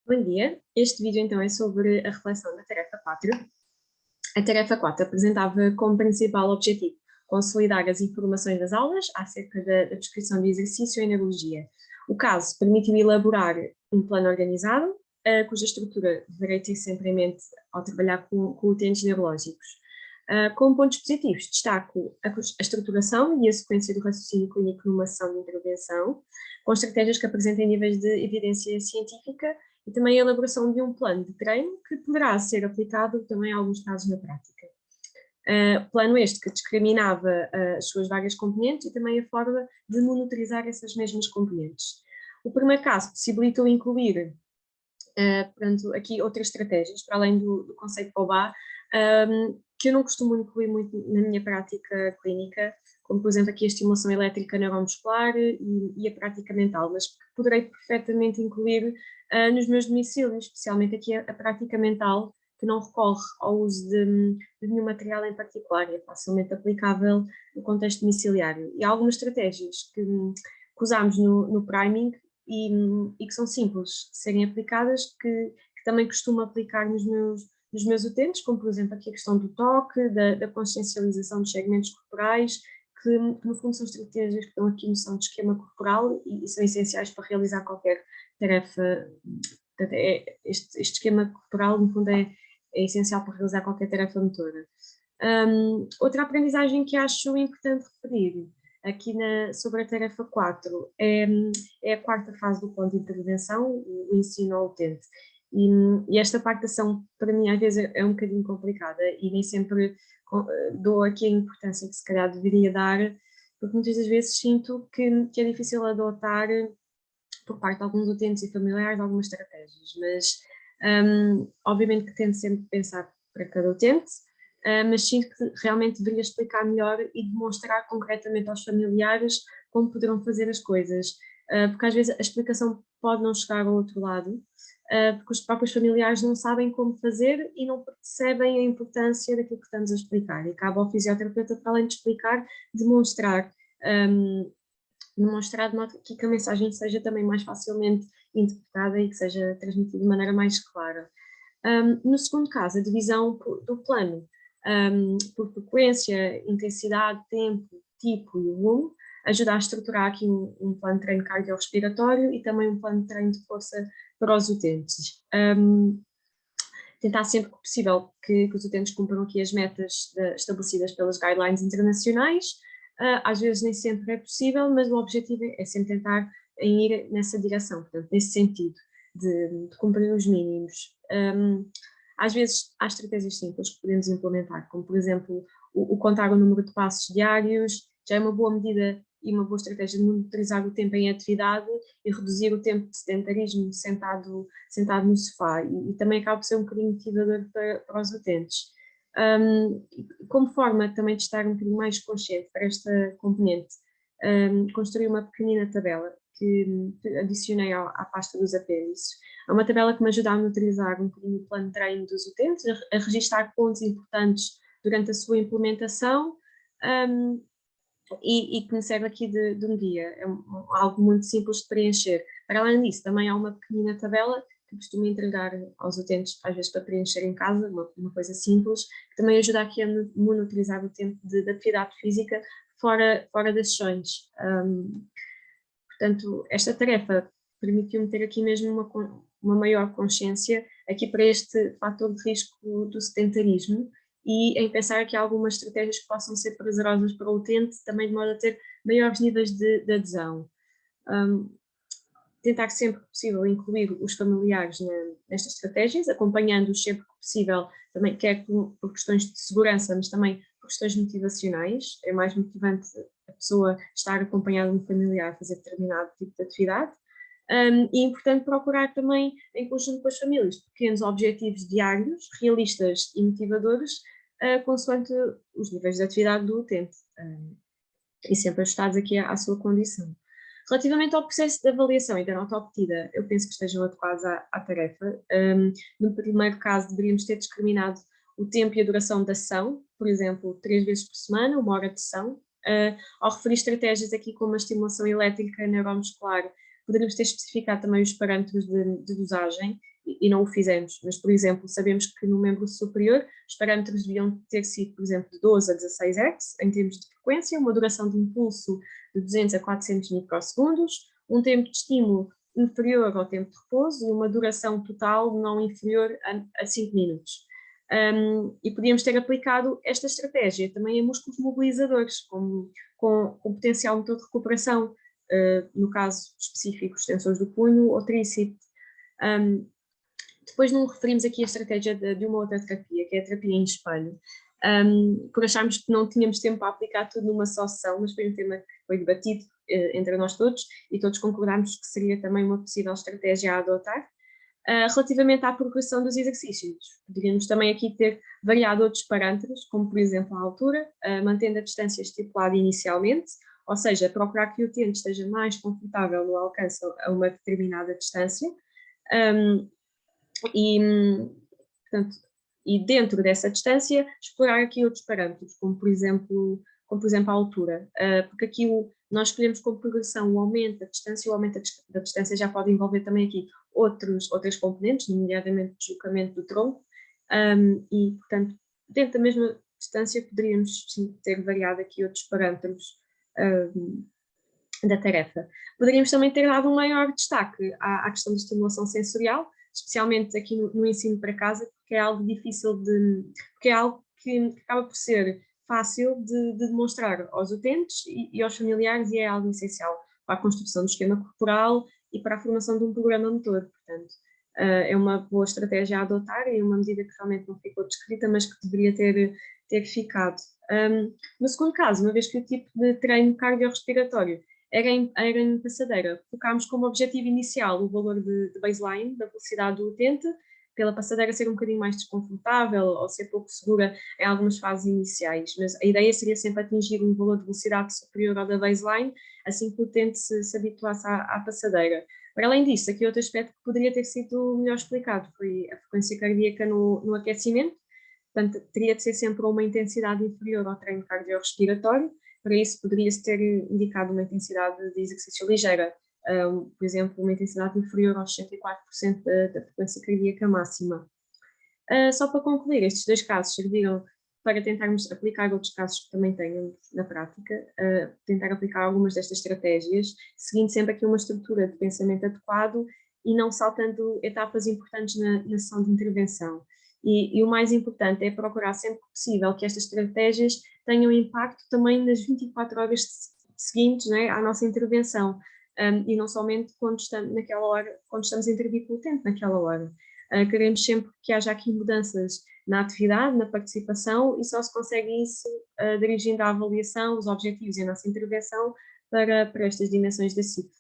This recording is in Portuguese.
Bom dia, este vídeo então é sobre a reflexão da tarefa 4. A tarefa 4 apresentava como principal objetivo consolidar as informações das aulas acerca da descrição de exercício em neurologia. O caso permitiu elaborar um plano organizado, cuja estrutura deverei ter sempre em mente ao trabalhar com utentes neurológicos. Como pontos positivos, destaco a estruturação e a sequência do raciocínio clínico numa sessão de intervenção, com estratégias que apresentem níveis de evidência científica e também a elaboração de um plano de treino que poderá ser aplicado também a alguns casos na prática. Plano este que discriminava as suas várias componentes e também a forma de monitorizar essas mesmas componentes. O primeiro caso possibilitou incluir, portanto, aqui outras estratégias, para além do conceito POBA, que eu não costumo incluir muito na minha prática clínica, como por exemplo aqui a estimulação elétrica neuromuscular e a prática mental, mas que poderei perfeitamente incluir nos meus domicílios, especialmente aqui a prática mental, que não recorre ao uso de nenhum material em particular, é facilmente aplicável no contexto domiciliário. E há algumas estratégias que usamos no priming e que são simples de serem aplicadas, que também costumo aplicar nos meus utentes, como por exemplo aqui a questão do toque, da consciencialização dos segmentos corporais, que no fundo são estratégias que dão aqui noção de esquema corporal e são essenciais para realizar qualquer tarefa. Portanto, este esquema corporal, no fundo, é essencial para realizar qualquer tarefa motora. Outra aprendizagem que acho importante referir aqui sobre a tarefa 4 é a quarta fase do plano de intervenção, o ensino ao utente. E esta parte da ação, para mim, às vezes é um bocadinho complicada e nem sempre dou aqui a importância que se calhar deveria dar, porque muitas das vezes sinto que é difícil adotar por parte de alguns utentes e familiares algumas estratégias, mas obviamente que tento sempre pensar para cada utente, mas sinto que realmente deveria explicar melhor e demonstrar concretamente aos familiares como poderão fazer as coisas, porque às vezes a explicação pode não chegar ao outro lado, porque os próprios familiares não sabem como fazer e não percebem a importância daquilo que estamos a explicar, e cabe ao fisioterapeuta, para além de explicar, demonstrar de modo que a mensagem seja também mais facilmente interpretada e que seja transmitida de maneira mais clara. No segundo caso, a divisão do plano por frequência, intensidade, tempo, tipo e volume, ajuda a estruturar aqui um plano de treino cardiorrespiratório e também um plano de treino de força para os utentes. Tentar sempre que possível que os utentes cumpram aqui as metas estabelecidas pelas guidelines internacionais. Às vezes nem sempre é possível, mas o objetivo é sempre tentar ir nessa direção, portanto, nesse sentido, de cumprir os mínimos. Às vezes há estratégias simples que podemos implementar, como por exemplo o contar o número de passos diários, já é uma boa medida e uma boa estratégia de monitorizar o tempo em atividade e reduzir o tempo de sedentarismo sentado no sofá, e também acaba por ser um bocadinho motivador para os utentes. Como forma também de estar um bocadinho mais consciente para esta componente, construí uma pequenina tabela que adicionei à pasta dos apêndices. É uma tabela que me ajuda a monitorizar um bocadinho o plano de treino dos utentes, a registar pontos importantes durante a sua implementação, e que me serve aqui de um guia. É algo muito simples de preencher. Para além disso, também há uma pequenina tabela que costumo entregar aos utentes, às vezes para preencher em casa, uma coisa simples, que também ajuda aqui a monitorizar o tempo de atividade física fora das sessões. Portanto, esta tarefa permitiu-me ter aqui mesmo uma maior consciência aqui para este fator de risco do sedentarismo, e em pensar aqui algumas estratégias que possam ser prazerosas para o utente, também de modo a ter maiores níveis de adesão. Tentar sempre que possível incluir os familiares nestas estratégias, acompanhando-os sempre que possível, também quer por questões de segurança, mas também por questões motivacionais. É mais motivante a pessoa estar acompanhada de um familiar a fazer determinado tipo de atividade. E é importante procurar também, em conjunto com as famílias, pequenos objetivos diários, realistas e motivadores, consoante os níveis de atividade do utente, e sempre ajustados aqui à sua condição. Relativamente ao processo de avaliação e da nota obtida, eu penso que estejam adequados à tarefa. No primeiro caso, deveríamos ter discriminado o tempo e a duração da sessão, por exemplo, 3 vezes por semana, 1 hora de sessão. Ao referir estratégias aqui como a estimulação elétrica neuromuscular, poderíamos ter especificado também os parâmetros de dosagem e não o fizemos, mas, por exemplo, sabemos que no membro superior os parâmetros deviam ter sido, por exemplo, de 12 a 16 Hz em termos de frequência, uma duração de impulso de 200 a 400 microsegundos, um tempo de estímulo inferior ao tempo de repouso e uma duração total não inferior a 5 minutos. E podíamos ter aplicado esta estratégia também em músculos mobilizadores, com potencial motor de recuperação, no caso específico, extensores do punho ou tríceps. Depois não referimos aqui a estratégia de uma outra terapia, que é a terapia em espelho, por acharmos que não tínhamos tempo para aplicar tudo numa só sessão, mas foi um tema que foi debatido entre nós todos e todos concordámos que seria também uma possível estratégia a adotar. Relativamente à progressão dos exercícios, poderíamos também aqui ter variado outros parâmetros, como por exemplo a altura, mantendo a distância estipulada inicialmente, ou seja, procurar que o utente esteja mais confortável no alcance a uma determinada distância, portanto, e dentro dessa distância explorar aqui outros parâmetros, como por exemplo a altura, porque aqui nós escolhemos como progressão o aumento da distância, o aumento da distância já pode envolver também aqui outras componentes, nomeadamente o deslocamento do tronco, e portanto, dentro da mesma distância poderíamos sim, ter variado aqui outros parâmetros da tarefa. Poderíamos também ter dado um maior destaque à questão da estimulação sensorial, especialmente aqui no ensino para casa, porque é algo difícil porque é algo que acaba por ser fácil de demonstrar aos utentes e aos familiares e é algo essencial para a construção do esquema corporal e para a formação de um programa motor, portanto, é uma boa estratégia a adotar e uma medida que realmente não ficou descrita, mas que deveria ter ficado. No segundo caso, uma vez que o tipo de treino cardiorrespiratório era em passadeira, focámos como objetivo inicial o valor de baseline, da velocidade do utente, pela passadeira ser um bocadinho mais desconfortável ou ser pouco segura em algumas fases iniciais, mas a ideia seria sempre atingir um valor de velocidade superior ao da baseline, assim que o utente se habituasse à passadeira. Para além disso, aqui outro aspecto que poderia ter sido melhor explicado foi a frequência cardíaca no aquecimento, portanto teria de ser sempre uma intensidade inferior ao treino cardiorrespiratório. Para isso poderia-se ter indicado uma intensidade de exercício ligeira, por exemplo, uma intensidade inferior aos 64% da frequência cardíaca máxima. Só para concluir, estes dois casos serviram para tentarmos aplicar outros casos que também tenham na prática, tentar aplicar algumas destas estratégias, seguindo sempre aqui uma estrutura de pensamento adequado e não saltando etapas importantes na sessão de intervenção. E o mais importante é procurar sempre que possível que estas estratégias tenham impacto também nas 24 horas seguintes, né, à nossa intervenção, e não somente quando estamos naquela hora, quando estamos a intervir com o utente naquela hora. Queremos sempre que haja aqui mudanças na atividade, na participação, e só se consegue isso dirigindo a avaliação, os objetivos e a nossa intervenção para estas dimensões da CIF.